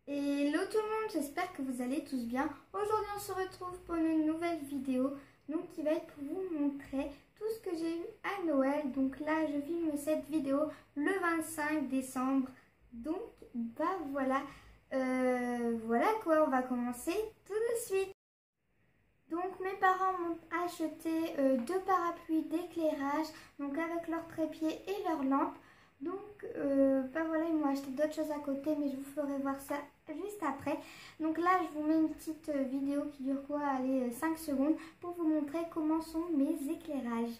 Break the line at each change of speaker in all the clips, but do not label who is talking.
Hello tout le monde, j'espère que vous allez tous bien. Aujourd'hui on se retrouve pour une nouvelle vidéo donc qui va être pour vous montrer tout ce que j'ai eu à Noël. Donc là je filme cette vidéo le 25 décembre. Donc voilà, voilà quoi, on va commencer tout de suite. Donc mes parents m'ont acheté deux parapluies d'éclairage, donc avec leur trépied et leur lampe. Donc voilà, ils m'ont acheté d'autres choses à côté, mais je vous ferai voir ça juste après. Donc là je vous mets une petite vidéo qui dure quoi, allez, 5 secondes pour vous montrer comment sont mes éclairages.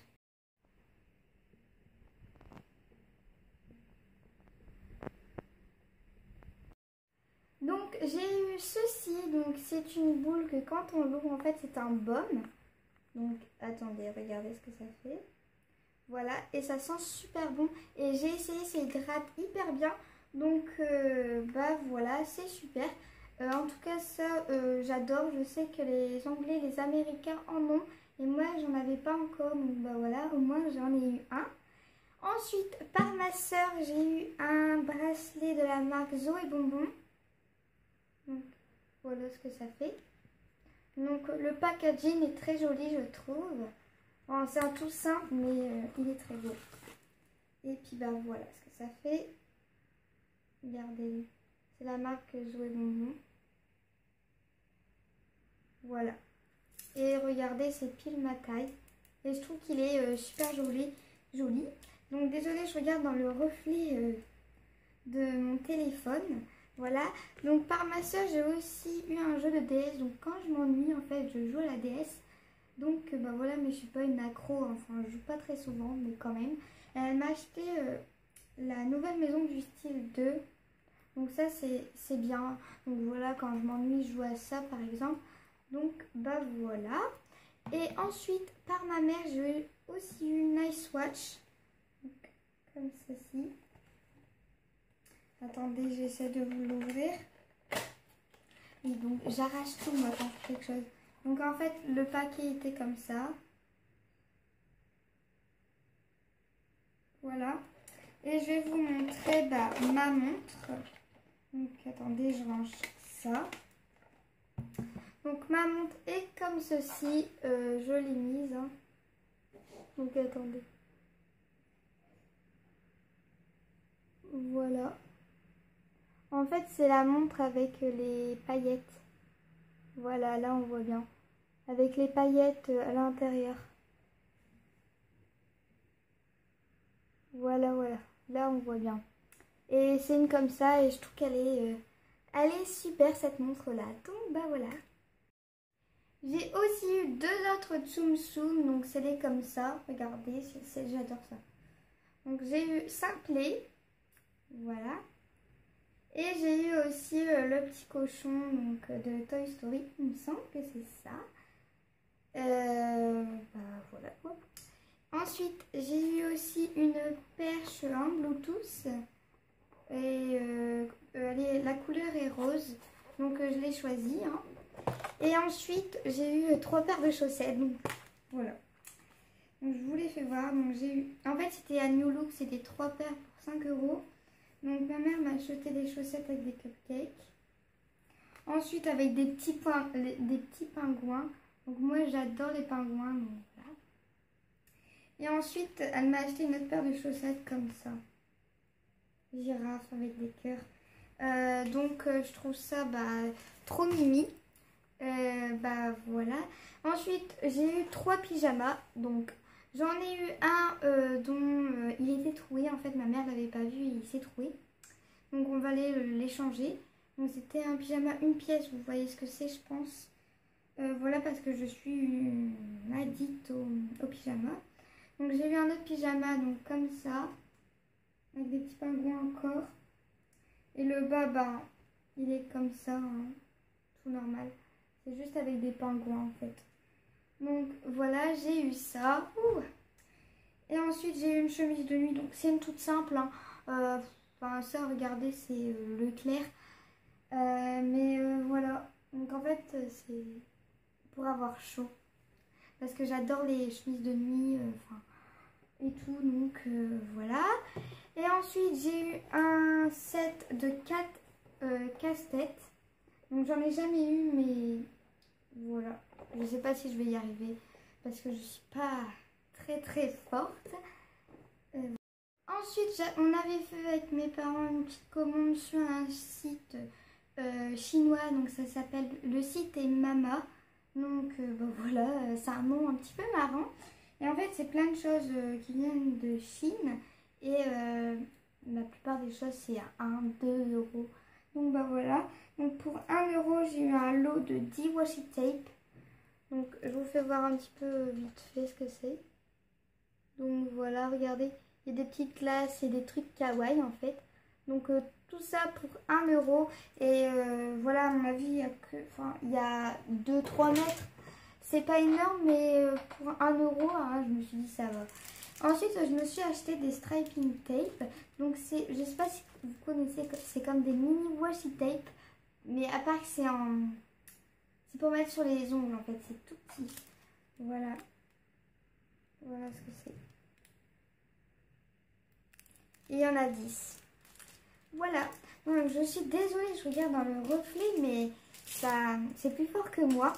Donc j'ai eu ceci, donc c'est une boule que quand on l'ouvre en fait c'est un baume. Donc attendez, regardez ce que ça fait. Voilà, et ça sent super bon. Et j'ai essayé, ça hydrate hyper bien. Donc voilà, c'est super. En tout cas ça j'adore. Je sais que les Anglais, les Américains en ont. Et moi j'en avais pas encore. Donc voilà, au moins j'en ai eu un. Ensuite, par ma soeur, j'ai eu un bracelet de la marque Zoé Bonbon. Donc voilà ce que ça fait. Donc le packaging est très joli, je trouve. Bon, c'est un tout simple, mais il est très beau. Et puis voilà ce que ça fait. Regardez, c'est la marque Zoé Bonbon. Voilà. Et regardez, c'est pile ma taille. Et je trouve qu'il est super joli. Donc désolée, je regarde dans le reflet de mon téléphone. Voilà. Donc par ma soeur, j'ai aussi eu un jeu de DS. Donc quand je m'ennuie, en fait, je joue à la DS. Donc voilà, mais je suis pas une accro, enfin je joue pas très souvent, mais quand même. Elle m'a acheté la nouvelle maison du style 2. Donc ça c'est bien. Donc voilà, quand je m'ennuie, je joue à ça par exemple. Donc voilà. Et ensuite, par ma mère, j'ai aussi eu une Nice Watch. Donc, comme ceci. Attendez, j'essaie de vous l'ouvrir. Et donc j'arrache tout moi quand je fais quelque chose. Donc en fait, le paquet était comme ça. Voilà. Et je vais vous montrer ma montre. Donc attendez, je range ça. Donc ma montre est comme ceci. Je l'ai mise. Hein. Donc attendez. Voilà. En fait, c'est la montre avec les paillettes. Voilà, là on voit bien. Avec les paillettes à l'intérieur. Voilà, là on voit bien. Et c'est une comme ça et je trouve qu'elle est super cette montre là. Donc voilà. J'ai aussi eu deux autres Tsum Tsum, donc c'est les comme ça. Regardez, j'adore ça. Donc j'ai eu Simplet, voilà. Et j'ai eu aussi le petit cochon donc, de Toy Story, il me semble que c'est ça. Voilà quoi. Ensuite, j'ai eu aussi une perche en Bluetooth. Et la couleur est rose. Donc je l'ai choisie. Hein. Et ensuite, j'ai eu 3 paires de chaussettes. Donc voilà. Donc je vous les fais voir. Donc j'ai eu. En fait, c'était à New Look. C'était 3 paires pour 5 €. Donc ma mère m'a acheté des chaussettes avec des cupcakes. Ensuite, avec des petits pingouins. Donc moi, j'adore les pingouins. Donc voilà. Et ensuite, elle m'a acheté une autre paire de chaussettes comme ça. Girafe avec des cœurs. Donc je trouve ça trop mimi. Voilà. Ensuite, j'ai eu 3 pyjamas. Donc j'en ai eu un dont il était troué. En fait, ma mère l'avait pas vu et il s'est troué. Donc on va aller l'échanger. Donc c'était un pyjama une pièce. Vous voyez ce que c'est, je pense. Voilà, parce que je suis une addict au pyjama. Donc j'ai eu un autre pyjama donc comme ça. Avec des petits pingouins encore. Et le bas, il est comme ça, hein, tout normal. C'est juste avec des pingouins en fait. Donc voilà, j'ai eu ça. Ouh. Et ensuite j'ai eu une chemise de nuit. Donc c'est une toute simple. Hein. Ça, regardez, c'est Leclerc. Voilà. Donc en fait, c'est pour avoir chaud. Parce que j'adore les chemises de nuit. Et tout. Donc voilà. Et ensuite, j'ai eu un set de 4 casse-tête. Donc j'en ai jamais eu, mais voilà. Je sais pas si je vais y arriver parce que je suis pas très forte. Ensuite, on avait fait avec mes parents une petite commande sur un site chinois. Donc ça s'appelle, le site est Mama. Donc voilà, c'est un nom un petit peu marrant. Et en fait, c'est plein de choses qui viennent de Chine. Et la plupart des choses, c'est à 1, 2 euros. Donc voilà. Donc pour 1 euro, j'ai eu un lot de 10 washi tape. Donc je vous fais voir un petit peu vite fait ce que c'est. Donc voilà, regardez. Il y a des petites glaces et des trucs kawaii en fait. Donc tout ça pour 1 euro. Et voilà, à mon avis, il y a 2-3 mètres. C'est pas énorme, mais pour 1 euro, hein, je me suis dit ça va. Ensuite, je me suis acheté des striping tape. Donc je sais pas si vous connaissez, c'est comme des mini washi tape. Mais à part que c'est pour mettre sur les ongles en fait. C'est tout petit. Voilà. Voilà ce que c'est. Et il y en a 10. Voilà. Donc je suis désolée, je regarde dans le reflet, mais ça c'est plus fort que moi.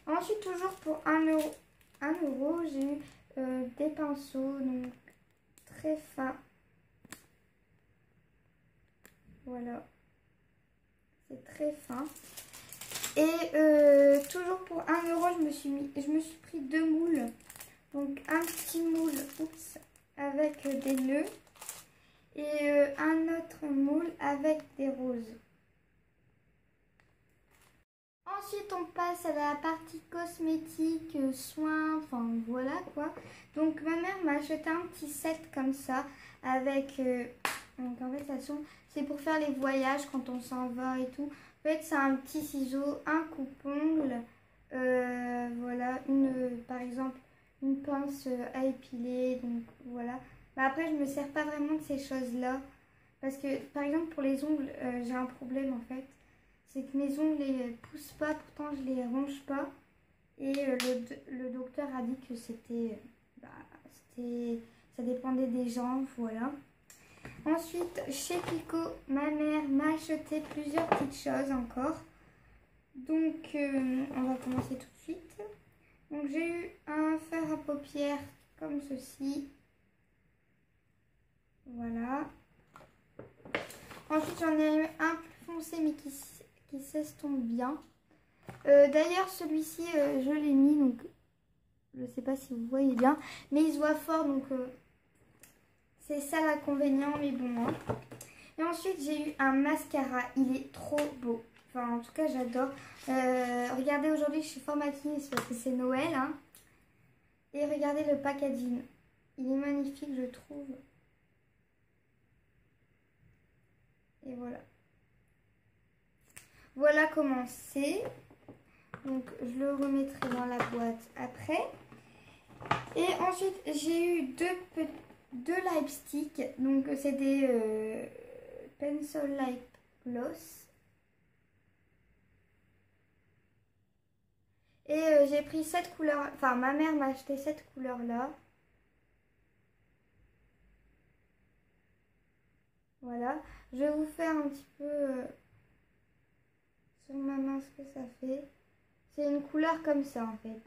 Ensuite, toujours pour 1 euro, j'ai eu des pinceaux, donc très fins. Voilà. C'est très fin. Et toujours pour 1 euro, je me suis pris 2 moules. Donc un petit moule, avec des nœuds. Et un autre moule avec des roses. Ensuite, on passe à la partie cosmétique, soins, enfin voilà quoi. Donc ma mère m'a acheté un petit set comme ça avec, donc en fait c'est pour faire les voyages quand on s'en va et tout. En fait c'est un petit ciseau, un coupe-ongle, voilà, par exemple une pince à épiler, donc voilà. Mais après je me sers pas vraiment de ces choses là parce que par exemple pour les ongles j'ai un problème en fait. C'est que mes ongles ne poussent pas, pourtant je les ronge pas. Et le docteur a dit que ça dépendait des gens, voilà. Ensuite, chez Pico, ma mère m'a acheté plusieurs petites choses encore. Donc, on va commencer tout de suite. Donc, j'ai eu un fard à paupières comme ceci. Voilà. Ensuite, j'en ai eu un plus foncé, mais qui s'estompe bien. D'ailleurs, celui-ci, je l'ai mis, donc je ne sais pas si vous voyez bien, mais il se voit fort, donc c'est ça l'inconvénient, mais bon. Hein. Et ensuite, j'ai eu un mascara, il est trop beau. Enfin, en tout cas, j'adore. Regardez, aujourd'hui, je suis fort maquillée parce que c'est Noël. Hein. Et regardez le packaging. Il est magnifique, je trouve. Et voilà. Voilà comment c'est. Donc je le remettrai dans la boîte après. Et ensuite j'ai eu deux lipsticks. Donc c'est des Pencil Lip Gloss. Et j'ai pris cette couleur. Enfin ma mère m'a acheté cette couleur là. Voilà. Je vais vous faire un petit peu sur ma main ce que ça fait. C'est une couleur comme ça en fait.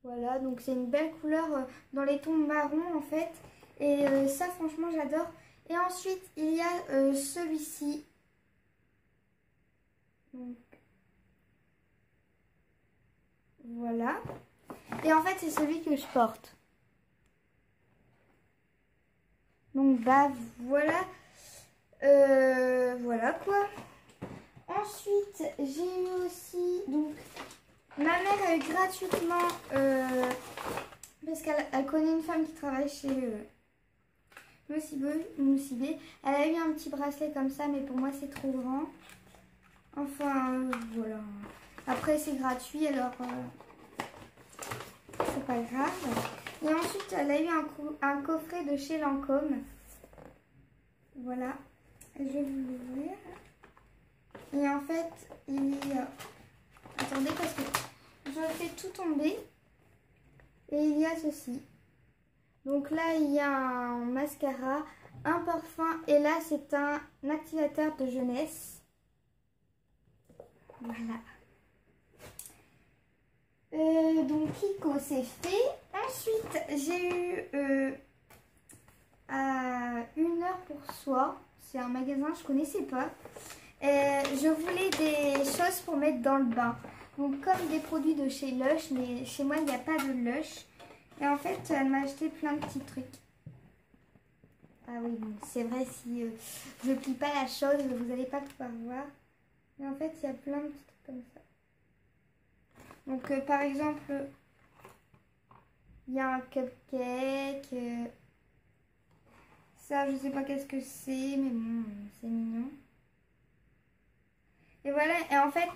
Voilà, donc c'est une belle couleur dans les tons marron en fait. Et ça franchement j'adore. Et ensuite il y a celui-ci. Donc voilà. Et en fait c'est celui que je porte. Donc bah voilà. Voilà quoi. Ensuite, j'ai eu aussi, donc, ma mère a eu gratuitement, parce qu'elle connaît une femme qui travaille chez Moussibé. Elle a eu un petit bracelet comme ça, mais pour moi c'est trop grand. Enfin, voilà. Après c'est gratuit, alors c'est pas grave. Et ensuite, elle a eu un coffret de chez Lancôme. Voilà. Je vais vous l'ouvrir. Et en fait, il y a... Attendez, parce que je fais tout tomber. Et il y a ceci. Donc là, il y a un mascara un parfum et là c'est un activateur de jeunesse. Voilà. Donc Kiko c'est fait. Ensuite j'ai eu à 1 heure pour soi. C'est un magasin je connaissais pas. Je voulais des choses pour mettre dans le bain. Donc comme des produits de chez Lush, mais chez moi il n'y a pas de Lush. Et en fait elle m'a acheté plein de petits trucs. Ah oui, bon, c'est vrai si je plie pas la chose, vous n'allez pas pouvoir voir. Mais en fait il y a plein de petits trucs comme ça. Donc par exemple, il y a un cupcake. Ça je sais pas qu'est-ce que c'est, mais bon, c'est mignon. Et voilà, et en fait,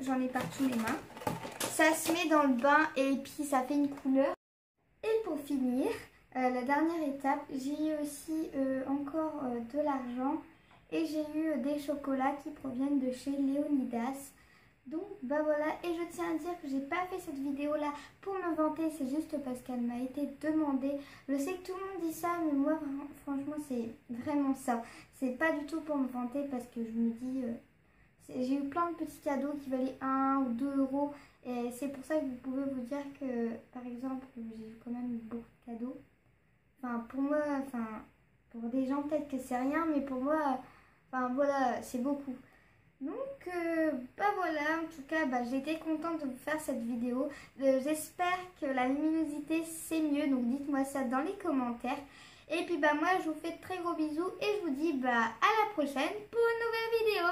j'en ai partout les mains. Ça se met dans le bain et puis ça fait une couleur. Et pour finir, la dernière étape, j'ai eu aussi encore de l'argent. Et j'ai eu des chocolats qui proviennent de chez Léonidas. Donc bah voilà, et je tiens à dire que j'ai pas fait cette vidéo là pour me vanter, c'est juste parce qu'elle m'a été demandée. Je sais que tout le monde dit ça, mais moi franchement c'est vraiment ça. C'est pas du tout pour me vanter parce que je me dis... j'ai eu plein de petits cadeaux qui valaient 1 ou 2 euros et c'est pour ça que vous pouvez vous dire que, par exemple, j'ai eu quand même eu beaucoup de cadeaux. Enfin, pour moi, pour des gens peut-être que c'est rien, mais pour moi, voilà, c'est beaucoup. Donc, bah voilà, en tout cas, j'ai été contente de vous faire cette vidéo. J'espère que la luminosité c'est mieux, donc dites-moi ça dans les commentaires. Et puis, moi, je vous fais de très gros bisous et je vous dis à la prochaine pour une nouvelle vidéo.